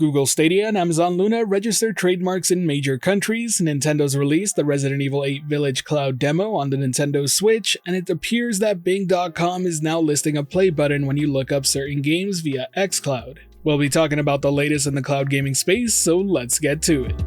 Google Stadia and Amazon Luna registered trademarks in major countries. Nintendo's released the Resident Evil 8 Village Cloud demo on the Nintendo Switch, and it appears that Bing.com is now listing a play button when you look up certain games via XCloud. We'll be talking about the latest in the cloud gaming space, so let's get to it.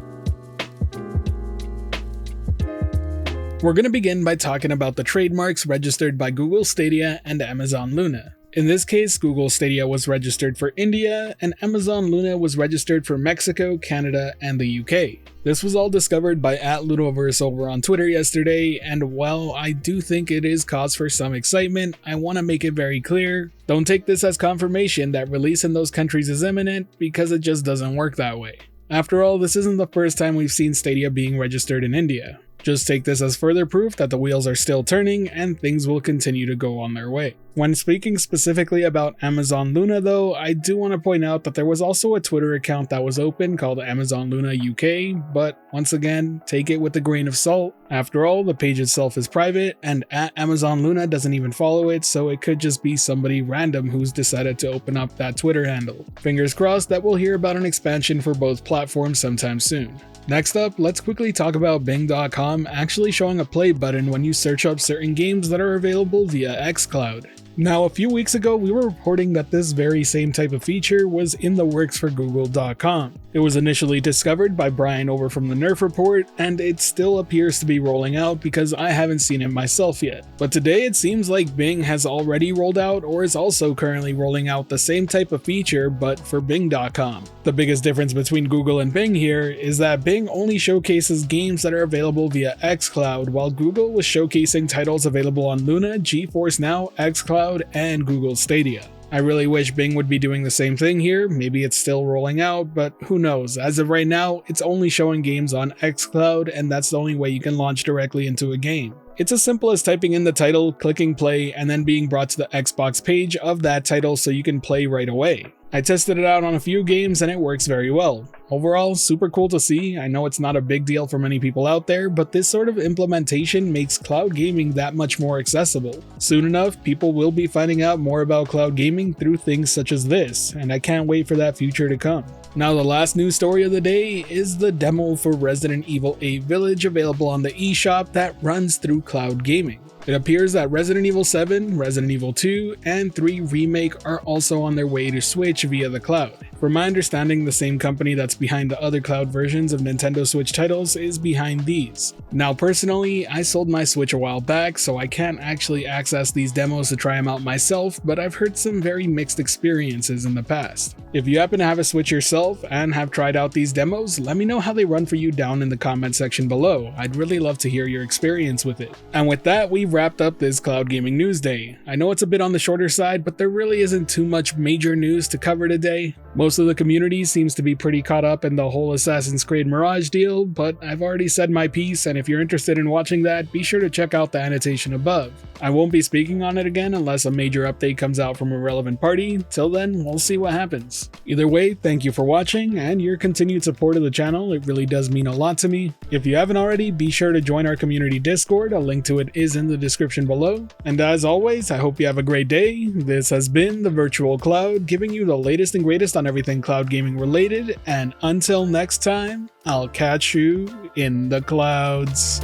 We're going to begin by talking about the trademarks registered by Google Stadia and Amazon Luna. In this case, Google Stadia was registered for India, and Amazon Luna was registered for Mexico, Canada, and the UK. This was all discovered by @Ludoverse over on Twitter yesterday, and while I do think it is cause for some excitement, I want to make it very clear, don't take this as confirmation that release in those countries is imminent, because it just doesn't work that way. After all, this isn't the first time we've seen Stadia being registered in India. Just take this as further proof that the wheels are still turning and things will continue to go on their way. When speaking specifically about Amazon Luna though, I do want to point out that there was also a Twitter account that was open called Amazon Luna UK, but once again, take it with a grain of salt. After all, the page itself is private, and @Amazon Luna doesn't even follow it, so it could just be somebody random who's decided to open up that Twitter handle. Fingers crossed that we'll hear about an expansion for both platforms sometime soon. Next up, let's quickly talk about Bing.com actually showing a play button when you search up certain games that are available via XCloud. Now, a few weeks ago, we were reporting that this very same type of feature was in the works for Google.com. It was initially discovered by Brian over from the Nerf Report, and it still appears to be rolling out because I haven't seen it myself yet. But today it seems like Bing has already rolled out or is also currently rolling out the same type of feature but for Bing.com. The biggest difference between Google and Bing here is that Bing only showcases games that are available via XCloud, while Google was showcasing titles available on Luna, GeForce Now, XCloud, and Google Stadia. I really wish Bing would be doing the same thing here. Maybe it's still rolling out, but who knows. As of right now, it's only showing games on XCloud, and that's the only way you can launch directly into a game. It's as simple as typing in the title, clicking play, and then being brought to the Xbox page of that title so you can play right away. I tested it out on a few games and it works very well. Overall, super cool to see. I know it's not a big deal for many people out there, but this sort of implementation makes cloud gaming that much more accessible. Soon enough, people will be finding out more about cloud gaming through things such as this, and I can't wait for that future to come. Now, the last news story of the day is the demo for Resident Evil 8 Village available on the eShop that runs through cloud gaming. It appears that Resident Evil 7, Resident Evil 2, and 3 Remake are also on their way to Switch via the cloud. From my understanding, the same company that's behind the other cloud versions of Nintendo Switch titles is behind these. Now personally, I sold my Switch a while back, so I can't actually access these demos to try them out myself, but I've heard some very mixed experiences in the past. If you happen to have a Switch yourself and have tried out these demos, let me know how they run for you down in the comment section below. I'd really love to hear your experience with it. And with that, we've wrapped up this Cloud Gaming News Day. I know it's a bit on the shorter side, but there really isn't too much major news to cover today. Most of the community seems to be pretty caught up in the whole Assassin's Creed Mirage deal, but I've already said my piece, and if you're interested in watching that, be sure to check out the annotation above. I won't be speaking on it again unless a major update comes out from a relevant party. Till then, we'll see what happens. Either way, thank you for watching and your continued support of the channel. It really does mean a lot to me. If you haven't already, be sure to join our community Discord. A link to it is in the description below. And as always, I hope you have a great day. This has been the Virtual Cloud, giving you the latest and greatest on everything cloud gaming related, and until next time, I'll catch you in the clouds.